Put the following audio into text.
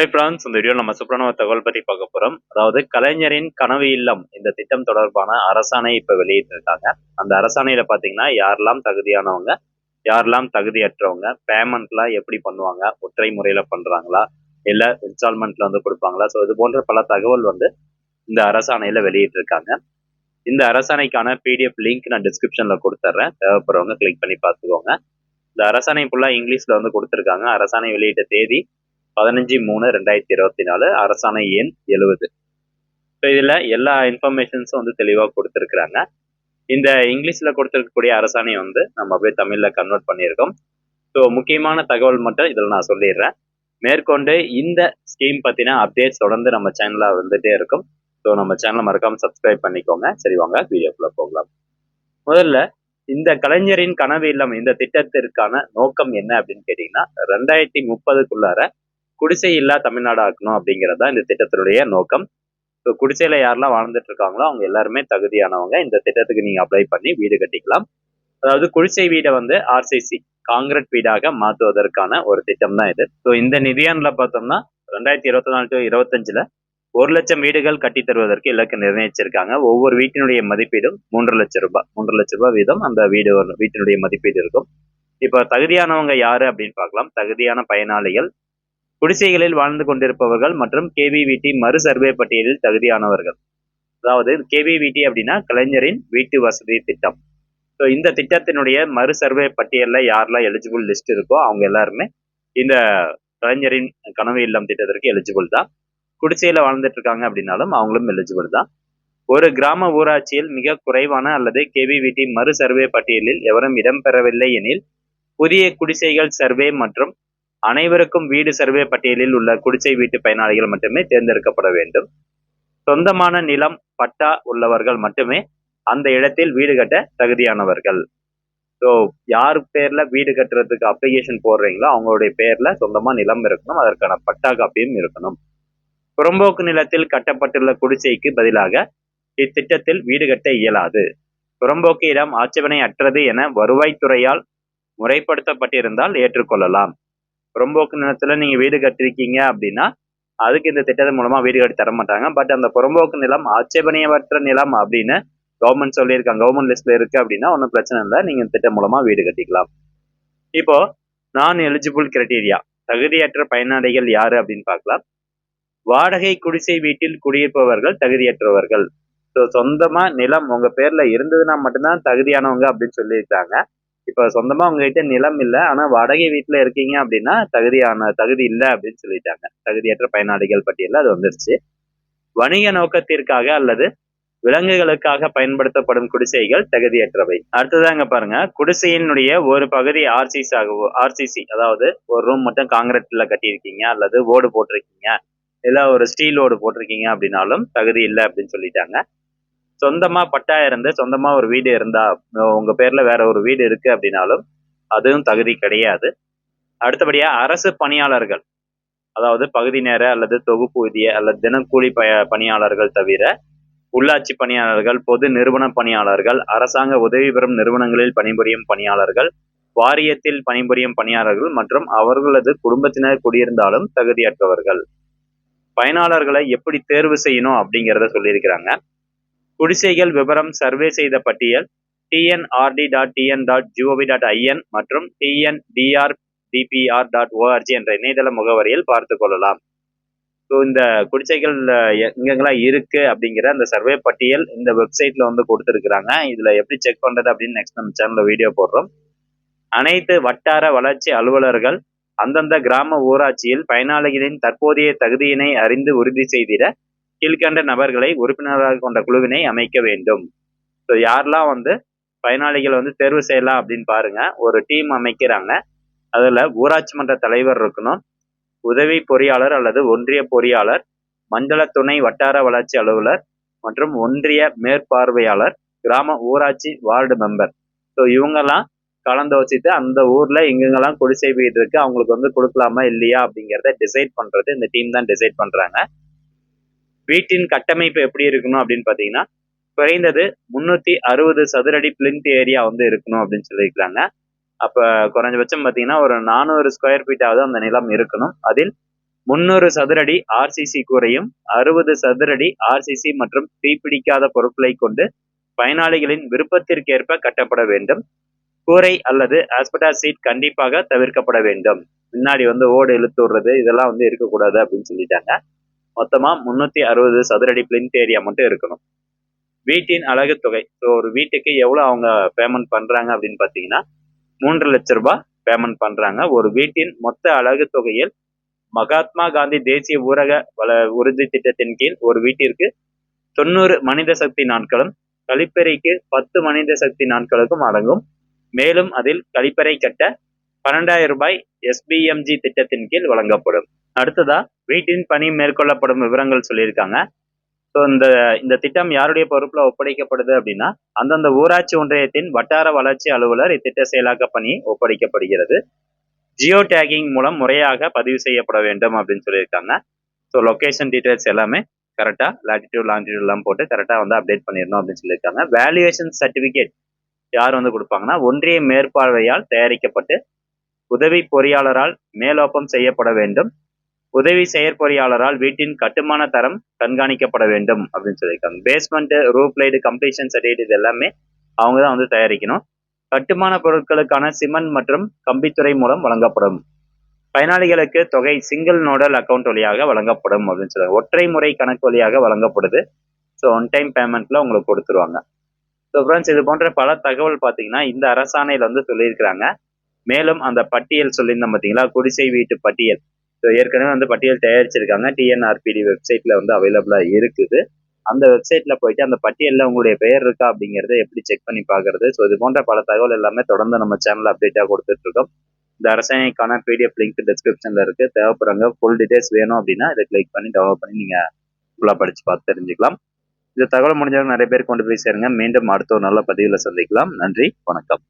Hi friends, இந்த video நம்ம சூப்பரான ஒரு தகவல் பத்தி பார்க்க போறோம். அதாவது கலைஞரின் கனவு இல்லம் இந்த திட்டம் தொடர்பான அரசாணை இப்ப வெளியிட்டிருக்காங்க. அந்த அரசாணையில பாத்தீங்கன்னா யாரெல்லாம் தகுதியானவங்க, யாரெல்லாம் தகுதியற்றவங்க, பேமெண்ட்லாம் எப்படி பண்ணுவாங்க, ஒற்றை முறையில பண்றாங்களா, இல்ல இன்ஸ்டால்மெண்ட்ல வந்து கொடுப்பாங்களா, ஸோ இது போன்ற பல தகவல் வந்து இந்த அரசாணையில வெளியிட்டிருக்காங்க. இந்த அரசாணைக்கான பிடிஎஃப் லிங்க் நான் டிஸ்கிரிப்ஷன்ல கொடுத்துட்றேன். தேவைப்படுறவங்க கிளிக் பண்ணி பார்த்துக்கோங்க. இந்த அரசாணை ஃபுல்லா இங்கிலீஷ்ல வந்து கொடுத்துருக்காங்க. அரசாணை வெளியிட்ட தேதி 15/3/2024, அரசாணை எண் 70. ஸோ இதுல எல்லா இன்ஃபர்மேஷன்ஸும் வந்து தெளிவா கொடுத்துருக்குறாங்க. இந்த இங்கிலீஷ்ல கொடுத்துருக்கக்கூடிய அரசாணை வந்து நம்ம அப்படியே தமிழ்ல கன்வெர்ட் பண்ணியிருக்கோம். ஸோ முக்கியமான தகவல் மட்டும் இதில் நான் சொல்லிடுறேன். மேற்கொண்டு இந்த ஸ்கீம் பத்தின அப்டேட்ஸ் தொடர்ந்து நம்ம சேனல்ல வந்துட்டே இருக்கும். ஸோ நம்ம சேனலை மறக்காம சப்ஸ்கிரைப் பண்ணிக்கோங்க. சரி, வாங்க வீடியோக்குள்ள போகலாம். முதல்ல இந்த கலைஞரின் கனவு இல்லம் இந்த திட்டத்திற்கான நோக்கம் என்ன அப்படின்னு கேட்டீங்கன்னா, 2030க்குள்ளார குடிசை இல்லா தமிழ்நாடு ஆக்கணும் அப்படிங்கிறது தான் இந்த திட்டத்தினுடைய நோக்கம். ஸோ குடிசையில யாரெல்லாம் வாழ்ந்துட்டு இருக்காங்களோ அவங்க எல்லாருமே தகுதியானவங்க. இந்த திட்டத்துக்கு நீங்க அப்ளை பண்ணி வீடு கட்டிக்கலாம். அதாவது குடிசை வீடை வந்து ஆர்சிசி காங்கிரீட் வீடாக மாற்றுவதற்கான ஒரு திட்டம் தான் இது. ஸோ இந்த நிதியாண்டுல பார்த்தோம்னா 2024 to 25ல 1,00,000 வீடுகள் கட்டி தருவதற்கு இலக்கு நிர்ணயிச்சிருக்காங்க. ஒவ்வொரு வீட்டினுடைய மதிப்பீடும் 3,00,000 ரூபாய். 3,00,000 ரூபாய் வீதம் அந்த வீட்டினுடைய மதிப்பீடு இருக்கும். இப்ப தகுதியானவங்க யாரு அப்படின்னு பார்க்கலாம். தகுதியான பயனாளிகள் குடிசைகளில் வாழ்ந்து கொண்டிருப்பவர்கள் மற்றும் கேவிவிடி மறு சர்வே பட்டியலில் தகுதியானவர்கள். அதாவது கேவிவிடி அப்படின்னா கலைஞரின் வீட்டு வசதி திட்டம். ஸோ இந்த திட்டத்தினுடைய மறு சர்வே பட்டியல்ல யாரெல்லாம் எலிஜிபிள் லிஸ்ட் இருக்கோ அவங்க எல்லாருமே இந்த கலைஞரின் கனவு இல்லம் திட்டத்திற்கு எலிஜிபிள் தான். குடிசையில வாழ்ந்துட்டு இருக்காங்க அப்படின்னாலும் அவங்களும் எலிஜிபிள் தான். ஒரு கிராம ஊராட்சியில் மிக குறைவான அல்லது கேவிவிடி மறு சர்வே பட்டியலில் எவரும் இடம்பெறவில்லை எனில் புதிய குடிசைகள் சர்வே மற்றும் அனைவருக்கும் வீடு சர்வே பட்டியலில் உள்ள குடிசை வீட்டு பயனாளிகள் மட்டுமே தேர்ந்தெடுக்கப்பட வேண்டும். சொந்தமான நிலம் பட்டா உள்ளவர்கள் மட்டுமே அந்த இடத்தில் வீடு கட்ட தகுதியானவர்கள். ஸோ யார் பேர்ல வீடு கட்டுறதுக்கு அப்ளிகேஷன் போடுறீங்களோ அவங்களுடைய பேர்ல சொந்தமா நிலம் இருக்கணும், அதற்கான பட்டா காப்பியும் இருக்கணும். புறம்போக்கு நிலத்தில் கட்டப்பட்டுள்ள குடிசைக்கு பதிலாக இத்திட்டத்தில் வீடு கட்ட இயலாது. புறம்போக்கு இடம் ஆட்சேபனை அற்றது என வருவாய்த்துறையால் முறைப்படுத்தப்பட்டிருந்தால் ஏற்றுக்கொள்ளலாம். புறம்போக்கு நிலத்துல நீங்க வீடு கட்டிருக்கீங்க அப்படின்னா அதுக்கு இந்த திட்டத்தின் மூலமா வீடு கட்டி தர மாட்டாங்க. பட் அந்த புறம்போக்கு நிலம் ஆட்சேபனையற்ற நிலம் அப்படின்னு கவர்மெண்ட் சொல்லியிருக்காங்க, கவர்மெண்ட் லிஸ்ட்ல இருக்கு அப்படின்னா ஒன்றும் பிரச்சனை இல்லை, நீங்க இந்த திட்டம் மூலமா வீடு கட்டிக்கலாம். இப்போ நான் எலிஜிபிள் கிரைட்டீரியா, தகுதியற்ற பயனாளிகள் யாரு அப்படின்னு பார்க்கலாம். வாடகை குடிசை வீட்டில் குடியிருப்பவர்கள் தகுதியற்றவர்கள். ஸோ சொந்தமா நிலம் உங்க பேர்ல இருந்ததுன்னா மட்டும்தான் தகுதியானவங்க அப்படின்னு சொல்லியிருக்காங்க. இப்ப சொந்தமா உங்ககிட்ட நிலம் இல்லை, ஆனா வாடகை வீட்டுல இருக்கீங்க அப்படின்னா தகுதி இல்லை அப்படின்னு சொல்லிட்டாங்க. தகுதியற்ற பயனாளிகள் பட்டியலில் அது வந்துருச்சு. வணிக நோக்கத்திற்காக அல்லது விலங்குகளுக்காக பயன்படுத்தப்படும் குடிசைகள் தகுதியற்றவை. அடுத்ததாங்க பாருங்க, குடிசையினுடைய ஒரு பகுதி ஆர்சிசி, அதாவது ஒரு ரூம் மட்டும் காங்கிரீட்ல கட்டியிருக்கீங்க அல்லது ஓடு போட்டிருக்கீங்க, இல்ல ஒரு ஸ்டீல் ஓடு போட்டிருக்கீங்க அப்படின்னாலும் தகுதி இல்லை அப்படின்னு சொல்லிட்டாங்க. சொந்தமா பட்டா இருந்து சொந்தமா ஒரு வீடு இருந்தா உங்க பேர்ல வேற ஒரு வீடு இருக்கு அப்படின்னாலும் அதுவும் தகுதி கிடையாது. அடுத்தபடியா அரசு பணியாளர்கள், அதாவது பகுதி நேர அல்லது தொகுப்பூதிய அல்லது தினக்கூலி பணியாளர்கள் தவிர உள்ளாட்சி பணியாளர்கள், பொது நிறுவன பணியாளர்கள், அரசாங்க உதவி பெறும் நிறுவனங்களில் பணிபுரியும் பணியாளர்கள், வாரியத்தில் பணிபுரியும் பணியாளர்கள் மற்றும் அவர்களது குடும்பத்தினர் குடியிருந்தாலும் தகுதியற்றவர்கள். பயனாளர்களை எப்படி தேர்வு செய்யணும் அப்படிங்கிறத சொல்லியிருக்கிறாங்க. குடிசைகள் விவரம் சர்வே செய்த பட்டியல் tnrd.tn.gov.in மற்றும் tndrdpr.org என்ற இணையதள முகவரியில் பார்த்து கொள்ளலாம். ஸோ இந்த குடிசைகள் எங்கெங்கெல்லாம் இருக்கு அப்படிங்கிற அந்த சர்வே பட்டியல் இந்த வெப்சைட்ல வந்து கொடுத்துருக்குறாங்க. இதுல எப்படி செக் பண்றது அப்படின்னு நெக்ஸ்ட் நம்ம சேனல்ல வீடியோ போடுறோம். அனைத்து வட்டார வளர்ச்சி அலுவலர்கள் அந்தந்த கிராம ஊராட்சியில் பயனாளிகளின் தற்போதைய தகுதியினை அறிந்து உறுதி செய்திட கீழ்கண்ட நபர்களை உறுப்பினராக கொண்ட குழுவினை அமைக்க வேண்டும். ஸோ யாரெல்லாம் வந்து பயனாளிகள் வந்து தேர்வு செய்யலாம் அப்படின்னு பாருங்க. ஒரு டீம் அமைக்கிறாங்க. அதுல ஊராட்சி மன்ற தலைவர் இருக்கணும், உதவி பொறியாளர் அல்லது ஒன்றிய பொறியாளர், மண்டல துணை வட்டார வளர்ச்சி அலுவலர் மற்றும் ஒன்றிய மேற்பார்வையாளர், கிராம ஊராட்சி வார்டு மெம்பர். ஸோ இவங்கெல்லாம் கலந்தோசித்து அந்த ஊர்ல எங்கெங்கெல்லாம் குடிசை வீடு இருக்கு அவங்களுக்கு வந்து கொடுக்கலாமா இல்லையா அப்படிங்கிறத டிசைட் பண்றது இந்த டீம் தான் டிசைட் பண்றாங்க. வீட்டின் கட்டமைப்பு எப்படி இருக்கணும் அப்படின்னு பாத்தீங்கன்னா குறைந்தது 360 சதுரடி பிளிந்த் ஏரியா வந்து இருக்கணும் அப்படின்னு சொல்லியிருக்கிறாங்க. அப்ப குறைஞ்சபட்சம் பாத்தீங்கன்னா ஒரு 400 ஸ்கொயர் ஃபீட்டாவது அந்த நிலம் இருக்கணும். அதில் 300 சதுரடி ஆர்சிசி கூரையும் 60 சதுரடி ஆர்சிசி மற்றும் தீப்பிடிக்காத பொருட்களை கொண்டு பயனாளிகளின் விருப்பத்திற்கேற்ப கட்டப்பட வேண்டும். கூரை அல்லது ஆஸ்பெட்டாஸ் சீட் கண்டிப்பாக தவிர்க்கப்பட வேண்டும். முன்னாடி ஓடு இழுத்து விடுறது இதெல்லாம் இருக்கக்கூடாது அப்படின்னு சொல்லிட்டாங்க. மொத்தமா 360 சதுரடி பிளின்த் ஏரியா மட்டும் இருக்கணும். வீட்டின் அழகு தொகை. ஸோ ஒரு வீட்டுக்கு எவ்வளவு அவங்க பேமெண்ட் பண்றாங்க அப்படின்னு பாத்தீங்கன்னா 3 லட்சம் ரூபாய் பேமெண்ட் பண்றாங்க. ஒரு வீட்டின் மொத்த அழகு தொகையில் மகாத்மா காந்தி தேசிய ஊரக உறுதி திட்டத்தின் கீழ் ஒரு வீட்டிற்கு 90 மனித சக்தி நாட்களும் கழிப்பறைக்கு 10 மனித சக்தி நாட்களுக்கும் அடங்கும். மேலும் அதில் கழிப்பறை கட்ட 12,000 ரூபாய் SBMG திட்டத்தின் கீழ் வழங்கப்படும். அடுத்ததா வீட்டின் பணி மேற்கொள்ளப்படும் விவரங்கள் சொல்லியிருக்காங்க. ஸோ இந்த திட்டம் யாருடைய பொறுப்புல ஒப்படைக்கப்படுது அப்படின்னா அந்தந்த ஊராட்சி ஒன்றியத்தின் வட்டார வளர்ச்சி அலுவலர் இத்திட்ட செயலாக்க பணி ஒப்படைக்கப்படுகிறது. ஜியோ டேகிங் மூலம் முறையாக பதிவு செய்யப்பட வேண்டும் அப்படின்னு சொல்லியிருக்காங்க. ஸோ லொகேஷன் டீடைல்ஸ் எல்லாமே கரெக்டா லாட்டிடியூட் லாங்கிடியூட் எல்லாம் போட்டு கரெக்டா அப்டேட் பண்ணிடணும் அப்படின்னு சொல்லியிருக்காங்க. வேல்யூவேஷன் சர்டிபிகேட் யார் கொடுப்பாங்கன்னா ஒன்றிய மேற்பார்வையால் தயாரிக்கப்பட்டு உதவி பொறியாளரால் மேலோப்பம் செய்யப்பட வேண்டும். உதவி செயற்பொறியாளரால் வீட்டின் கட்டுமான தரம் கண்காணிக்கப்பட வேண்டும் அப்படின்னு சொல்லியிருக்காங்க. Basement, roof light, completion certificate இது எல்லாமே அவங்க தான் தயாரிக்கணும். கட்டுமான பொருட்களுக்கான சிமெண்ட் மற்றும் கம்பித்துறை மூலம் வழங்கப்படும். பயனாளிகளுக்கு தொகை சிங்கிள் நோடல் அக்கௌண்ட் வழியாக வழங்கப்படும் அப்படின்னு சொல்லுவாங்க. ஒற்றை முறை கணக்கு வழியாக வழங்கப்படுது. ஸோ ஒன் டைம் பேமெண்ட்ல உங்களுக்கு கொடுத்துருவாங்க. ஸோ ஃப்ரெண்ட்ஸ் இது போன்ற பல தகவல் பார்த்தீங்கன்னா இந்த அரசாணையில சொல்லியிருக்கிறாங்க. மேலும் அந்த பட்டியல் சொல்லியிருந்தோம் பார்த்தீங்களா, குடிசை வீட்டு பட்டியல். ஸோ ஏற்கனவே பட்டியல் தயாரிச்சிருக்காங்க. டிஎன்ஆர்பிடி வெப்சைட்ல அவைலபிளா இருக்குது. அந்த வெப்சைட்ல போயிட்டு அந்த பட்டியலில் உங்களுடைய பெயர் இருக்கா அப்படிங்கிறத எப்படி செக் பண்ணி பார்க்கறது. ஸோ இது போன்ற பல தகவல் எல்லாமே தொடர்ந்து நம்ம சேனல் அப்டேட்டாக கொடுத்துட்டு இருக்கோம். இந்த அரசாணைக்கான பிடிஎஃப் லிங்க் டிஸ்கிரிப்ஷன்ல இருக்கு. தேவைப்படுறவங்க ஃபுல் டீடைல்ஸ் வேணும் அப்படின்னா இதை கிளிக் பண்ணி டவுன்லோட் பண்ணி நீங்க ஃபுல்லா படிச்சு பார்த்து தெரிஞ்சுக்கலாம். இந்த தகவல் முடிஞ்சவங்க நிறைய பேர் கொண்டு போய் சேருங்க. மீண்டும் அடுத்த ஒரு நல்ல பதிவில் சந்திக்கலாம். நன்றி, வணக்கம்.